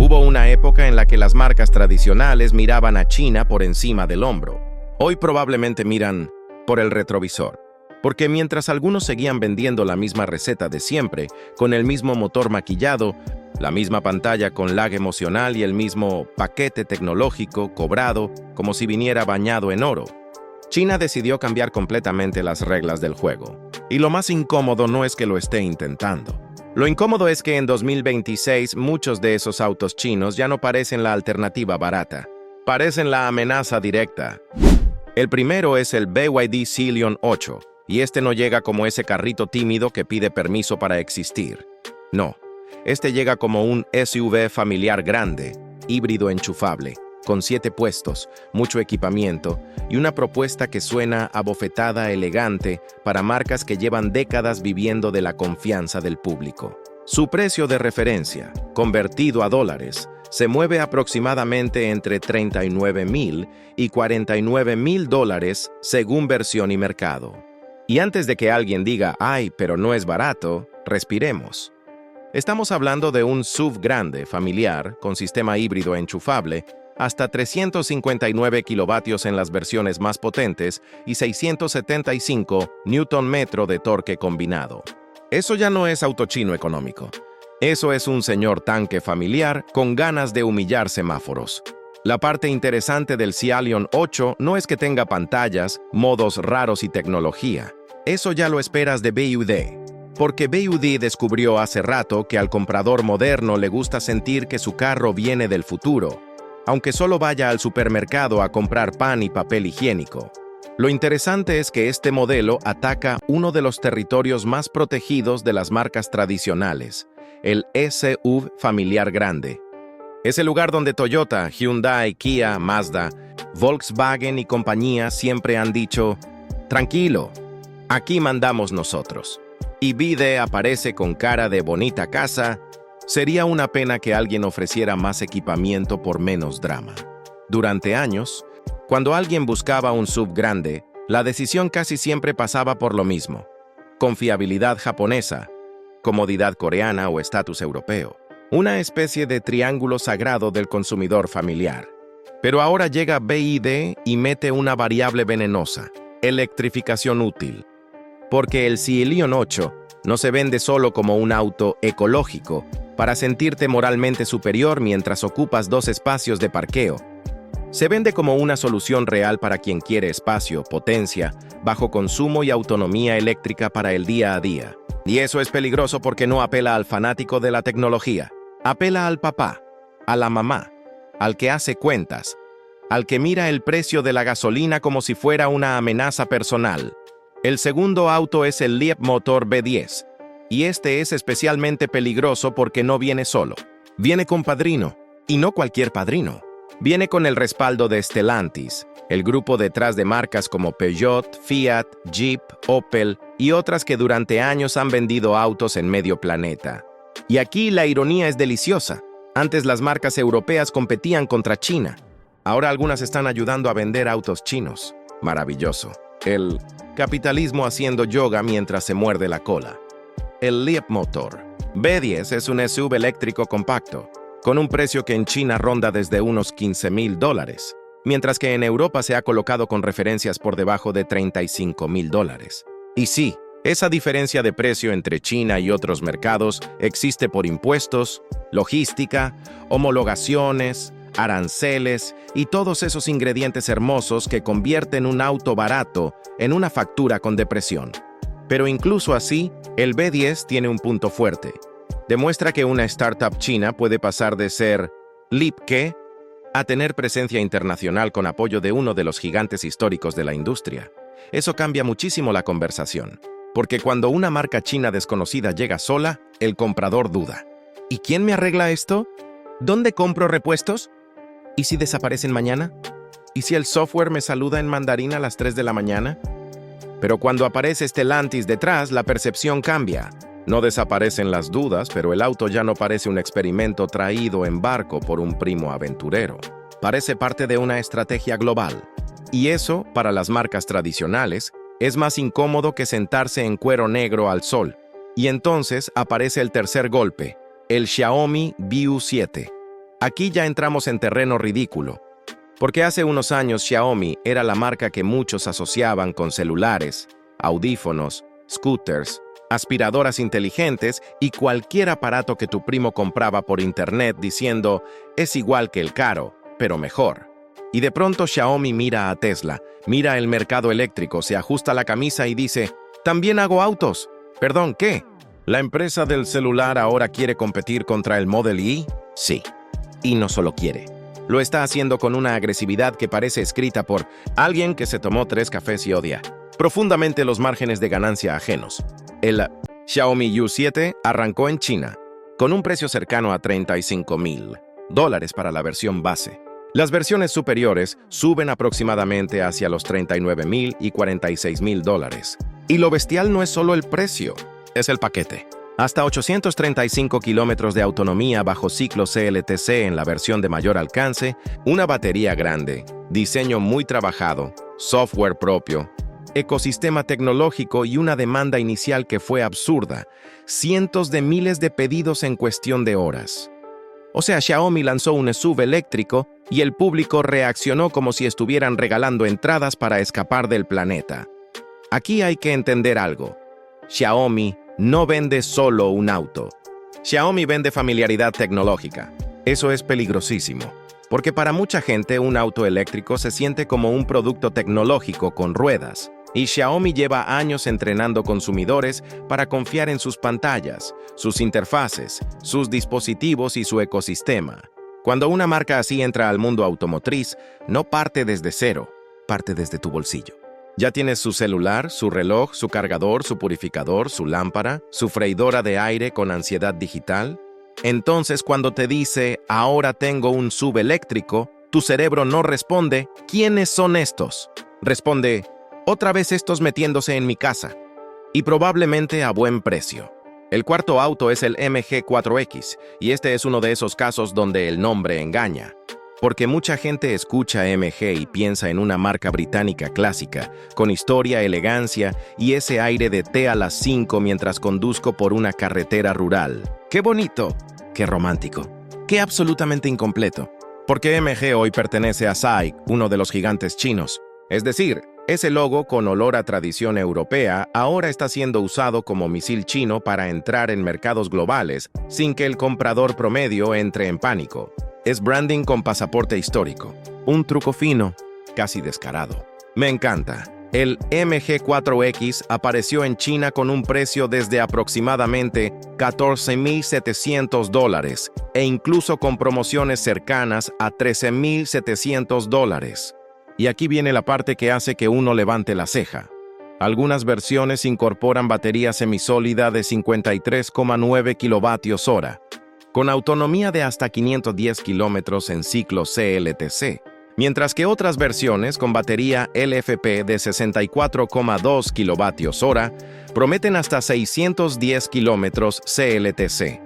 Hubo una época en la que las marcas tradicionales miraban a China por encima del hombro. Hoy probablemente miran por el retrovisor. Porque mientras algunos seguían vendiendo la misma receta de siempre, con el mismo motor maquillado, la misma pantalla con lag emocional y el mismo paquete tecnológico cobrado como si viniera bañado en oro, China decidió cambiar completamente las reglas del juego. Y lo más incómodo no es que lo esté intentando. Lo incómodo es que en 2026 muchos de esos autos chinos ya no parecen la alternativa barata. Parecen la amenaza directa. El primero es el BYD Ceylon 8, y este no llega como ese carrito tímido que pide permiso para existir. No, este llega como un SUV familiar grande, híbrido enchufable, con 7 puestos, mucho equipamiento y una propuesta que suena abofetada elegante para marcas que llevan décadas viviendo de la confianza del público. Su precio de referencia, convertido a dólares, se mueve aproximadamente entre $39,000 y $49,000 según versión y mercado. Y antes de que alguien diga, ¡ay, pero no es barato!, respiremos. Estamos hablando de un SUV grande, familiar, con sistema híbrido enchufable, hasta 359 kilovatios en las versiones más potentes y 675 Nm de torque combinado. Eso ya no es auto chino económico. Eso es un señor tanque familiar con ganas de humillar semáforos. La parte interesante del Ceylon 8 no es que tenga pantallas, modos raros y tecnología. Eso ya lo esperas de BYD. Porque BYD descubrió hace rato que al comprador moderno le gusta sentir que su carro viene del futuro, aunque solo vaya al supermercado a comprar pan y papel higiénico. Lo interesante es que este modelo ataca uno de los territorios más protegidos de las marcas tradicionales, el SUV familiar grande. Es el lugar donde Toyota, Hyundai, Kia, Mazda, Volkswagen y compañía siempre han dicho, tranquilo, aquí mandamos nosotros. Y BYD aparece con cara de bonita casa. Sería una pena que alguien ofreciera más equipamiento por menos drama. Durante años, cuando alguien buscaba un SUV grande, la decisión casi siempre pasaba por lo mismo: confiabilidad japonesa, comodidad coreana o estatus europeo. Una especie de triángulo sagrado del consumidor familiar. Pero ahora llega BYD y mete una variable venenosa: electrificación útil. Porque el Ceylon 8 no se vende solo como un auto ecológico para sentirte moralmente superior mientras ocupas 2 espacios de parqueo. Se vende como una solución real para quien quiere espacio, potencia, bajo consumo y autonomía eléctrica para el día a día. Y eso es peligroso porque no apela al fanático de la tecnología. Apela al papá, a la mamá, al que hace cuentas, al que mira el precio de la gasolina como si fuera una amenaza personal. El segundo auto es el Leapmotor B10, y este es especialmente peligroso porque no viene solo. Viene con padrino, y no cualquier padrino. Viene con el respaldo de Stellantis, el grupo detrás de marcas como Peugeot, Fiat, Jeep, Opel y otras que durante años han vendido autos en medio planeta. Y aquí la ironía es deliciosa. Antes las marcas europeas competían contra China. Ahora algunas están ayudando a vender autos chinos. Maravilloso. El capitalismo haciendo yoga mientras se muerde la cola. El Leapmotor B10 es un SUV eléctrico compacto, con un precio que en China ronda desde unos $15,000, mientras que en Europa se ha colocado con referencias por debajo de $35,000. Y sí, esa diferencia de precio entre China y otros mercados existe por impuestos, logística, homologaciones, aranceles y todos esos ingredientes hermosos que convierten un auto barato en una factura con depresión. Pero incluso así, el B10 tiene un punto fuerte. Demuestra que una startup china puede pasar de ser Lipke a tener presencia internacional con apoyo de uno de los gigantes históricos de la industria. Eso cambia muchísimo la conversación, porque cuando una marca china desconocida llega sola, el comprador duda. ¿Y quién me arregla esto? ¿Dónde compro repuestos? ¿Y si desaparecen mañana? ¿Y si el software me saluda en mandarín a las 3 de la mañana? Pero cuando aparece Stellantis detrás, la percepción cambia. No desaparecen las dudas, pero el auto ya no parece un experimento traído en barco por un primo aventurero. Parece parte de una estrategia global. Y eso, para las marcas tradicionales, es más incómodo que sentarse en cuero negro al sol. Y entonces aparece el tercer golpe, el Xiaomi BU7. Aquí ya entramos en terreno ridículo, porque hace unos años Xiaomi era la marca que muchos asociaban con celulares, audífonos, scooters, aspiradoras inteligentes y cualquier aparato que tu primo compraba por internet diciendo es igual que el caro, pero mejor. Y de pronto Xiaomi mira a Tesla, mira el mercado eléctrico, se ajusta la camisa y dice, «También hago autos». Perdón, ¿qué? ¿La empresa del celular ahora quiere competir contra el Model Y? Sí. Y no solo quiere. Lo está haciendo con una agresividad que parece escrita por alguien que se tomó 3 cafés y odia profundamente los márgenes de ganancia ajenos. El Xiaomi U7 arrancó en China, con un precio cercano a $35,000 para la versión base. Las versiones superiores suben aproximadamente hacia los $39,000 y $46,000. Y lo bestial no es solo el precio, es el paquete. Hasta 835 kilómetros de autonomía bajo ciclo CLTC en la versión de mayor alcance, una batería grande, diseño muy trabajado, software propio, ecosistema tecnológico y una demanda inicial que fue absurda, cientos de miles de pedidos en cuestión de horas. O sea, Xiaomi lanzó un SUV eléctrico y el público reaccionó como si estuvieran regalando entradas para escapar del planeta. Aquí hay que entender algo. Xiaomi no vende solo un auto. Xiaomi vende familiaridad tecnológica. Eso es peligrosísimo, porque para mucha gente un auto eléctrico se siente como un producto tecnológico con ruedas. Y Xiaomi lleva años entrenando consumidores para confiar en sus pantallas, sus interfaces, sus dispositivos y su ecosistema. Cuando una marca así entra al mundo automotriz, no parte desde cero, parte desde tu bolsillo. Ya tienes su celular, su reloj, su cargador, su purificador, su lámpara, su freidora de aire con ansiedad digital. Entonces, cuando te dice, ahora tengo un SUV eléctrico, tu cerebro no responde, ¿quiénes son estos? Responde, otra vez estos metiéndose en mi casa. Y probablemente a buen precio. El cuarto auto es el MG4X, y este es uno de esos casos donde el nombre engaña. Porque mucha gente escucha MG y piensa en una marca británica clásica, con historia, elegancia y ese aire de té a las 5 mientras conduzco por una carretera rural. ¡Qué bonito! ¡Qué romántico! ¡Qué absolutamente incompleto! Porque MG hoy pertenece a SAIC, uno de los gigantes chinos. Es decir, ese logo con olor a tradición europea ahora está siendo usado como misil chino para entrar en mercados globales sin que el comprador promedio entre en pánico. Es branding con pasaporte histórico. Un truco fino, casi descarado. Me encanta. El MG4X apareció en China con un precio desde aproximadamente $14,700 e incluso con promociones cercanas a $13,700. Y aquí viene la parte que hace que uno levante la ceja. Algunas versiones incorporan batería semisólida de 53,9 kWh, con autonomía de hasta 510 kilómetros en ciclo CLTC, mientras que otras versiones con batería LFP de 64,2 kWh prometen hasta 610 kilómetros CLTC.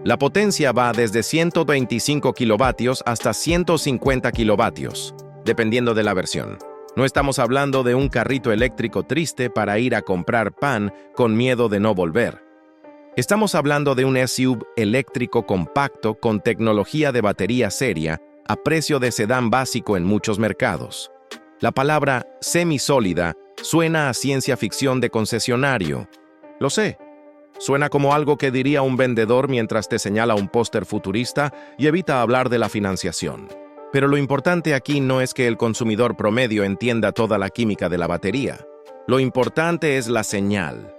La potencia va desde 125 kilovatios hasta 150 kilovatios. Dependiendo de la versión. No estamos hablando de un carrito eléctrico triste para ir a comprar pan con miedo de no volver. Estamos hablando de un SUV eléctrico compacto con tecnología de batería seria a precio de sedán básico en muchos mercados. La palabra semisólida suena a ciencia ficción de concesionario. Lo sé. Suena como algo que diría un vendedor mientras te señala un póster futurista y evita hablar de la financiación. Pero lo importante aquí no es que el consumidor promedio entienda toda la química de la batería. Lo importante es la señal.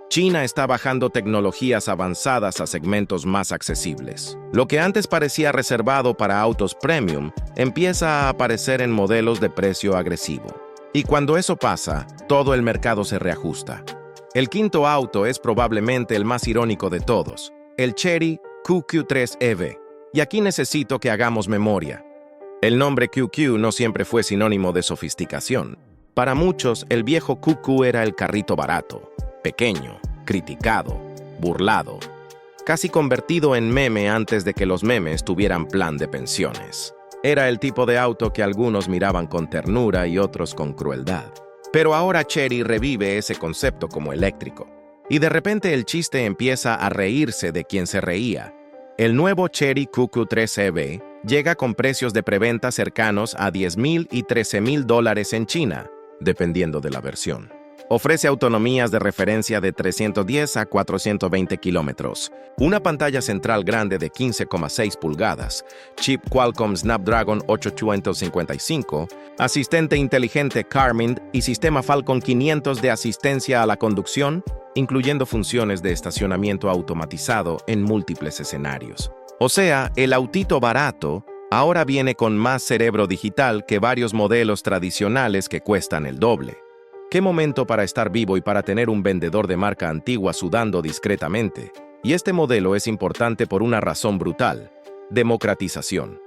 China está bajando tecnologías avanzadas a segmentos más accesibles. Lo que antes parecía reservado para autos premium empieza a aparecer en modelos de precio agresivo. Y cuando eso pasa, todo el mercado se reajusta. El quinto auto es probablemente el más irónico de todos, el Chery QQ3 EV. Y aquí necesito que hagamos memoria. El nombre QQ no siempre fue sinónimo de sofisticación. Para muchos, el viejo QQ era el carrito barato, pequeño, criticado, burlado, casi convertido en meme antes de que los memes tuvieran plan de pensiones. Era el tipo de auto que algunos miraban con ternura y otros con crueldad. Pero ahora Chery revive ese concepto como eléctrico. Y de repente el chiste empieza a reírse de quien se reía. El nuevo Chery QQ3 EV llega con precios de preventa cercanos a $10,000 y $13,000 en China, dependiendo de la versión. Ofrece autonomías de referencia de 310 a 420 kilómetros, una pantalla central grande de 15,6 pulgadas, chip Qualcomm Snapdragon 8255, asistente inteligente Carmin y sistema Falcon 500 de asistencia a la conducción, incluyendo funciones de estacionamiento automatizado en múltiples escenarios. O sea, el autito barato ahora viene con más cerebro digital que varios modelos tradicionales que cuestan el doble. ¡Qué momento para estar vivo y para tener un vendedor de marca antigua sudando discretamente! Y este modelo es importante por una razón brutal: democratización.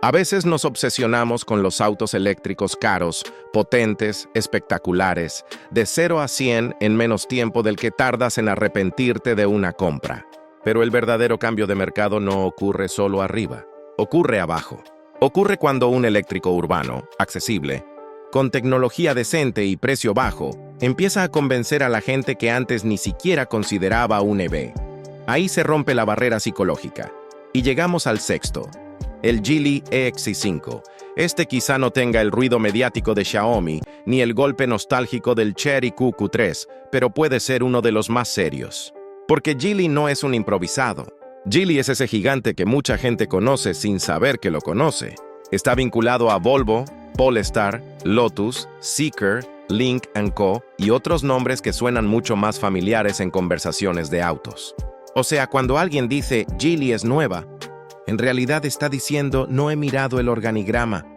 A veces nos obsesionamos con los autos eléctricos caros, potentes, espectaculares, de 0 a 100 en menos tiempo del que tardas en arrepentirte de una compra. Pero el verdadero cambio de mercado no ocurre solo arriba, ocurre abajo. Ocurre cuando un eléctrico urbano, accesible, con tecnología decente y precio bajo, empieza a convencer a la gente que antes ni siquiera consideraba un EV. Ahí se rompe la barrera psicológica. Y llegamos al sexto, el Geely EX5. Este quizá no tenga el ruido mediático de Xiaomi, ni el golpe nostálgico del Chery QQ3, pero puede ser uno de los más serios. Porque Geely no es un improvisado. Geely es ese gigante que mucha gente conoce sin saber que lo conoce. Está vinculado a Volvo, Polestar, Lotus, Zeekr, Lynk & Co. y otros nombres que suenan mucho más familiares en conversaciones de autos. O sea, cuando alguien dice Geely es nueva, en realidad está diciendo no he mirado el organigrama.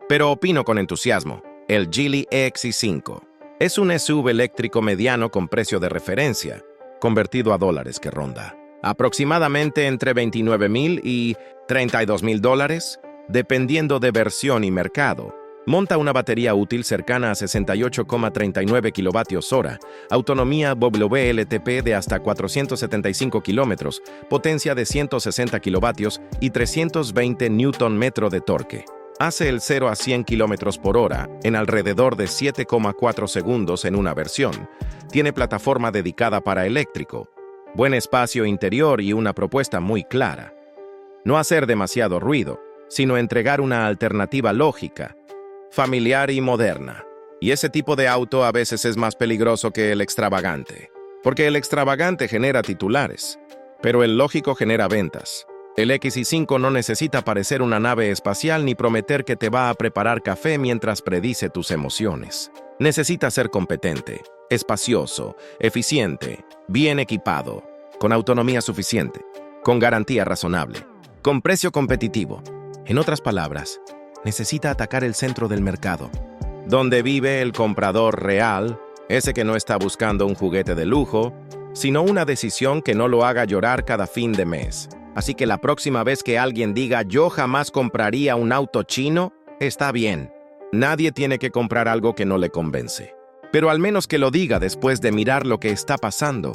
Pero opino con entusiasmo, el Geely EX5 es un SUV eléctrico mediano con precio de referencia, convertido a dólares que ronda aproximadamente entre $29,000 y $32,000, dependiendo de versión y mercado. Monta una batería útil cercana a 68,39 kWh, autonomía WLTP de hasta 475 kilómetros, potencia de 160 kilovatios y 320 Nm de torque. Hace el 0 a 100 km por hora en alrededor de 7,4 segundos en una versión. Tiene plataforma dedicada para eléctrico, buen espacio interior y una propuesta muy clara. No hacer demasiado ruido, sino entregar una alternativa lógica, familiar y moderna. Y ese tipo de auto a veces es más peligroso que el extravagante, porque el extravagante genera titulares, pero el lógico genera ventas. El X5 no necesita parecer una nave espacial ni prometer que te va a preparar café mientras predice tus emociones. Necesita ser competente, espacioso, eficiente, bien equipado, con autonomía suficiente, con garantía razonable, con precio competitivo. En otras palabras, necesita atacar el centro del mercado, donde vive el comprador real, ese que no está buscando un juguete de lujo, sino una decisión que no lo haga llorar cada fin de mes. Así que la próxima vez que alguien diga yo jamás compraría un auto chino, está bien. Nadie tiene que comprar algo que no le convence. Pero al menos que lo diga después de mirar lo que está pasando.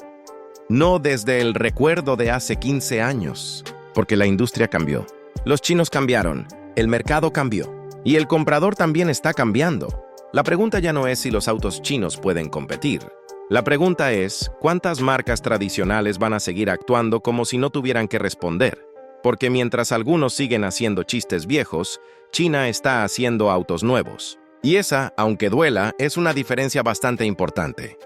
No desde el recuerdo de hace 15 años. Porque la industria cambió. Los chinos cambiaron. El mercado cambió. Y el comprador también está cambiando. La pregunta ya no es si los autos chinos pueden competir. La pregunta es, ¿cuántas marcas tradicionales van a seguir actuando como si no tuvieran que responder? Porque mientras algunos siguen haciendo chistes viejos, China está haciendo autos nuevos. Y esa, aunque duela, es una diferencia bastante importante.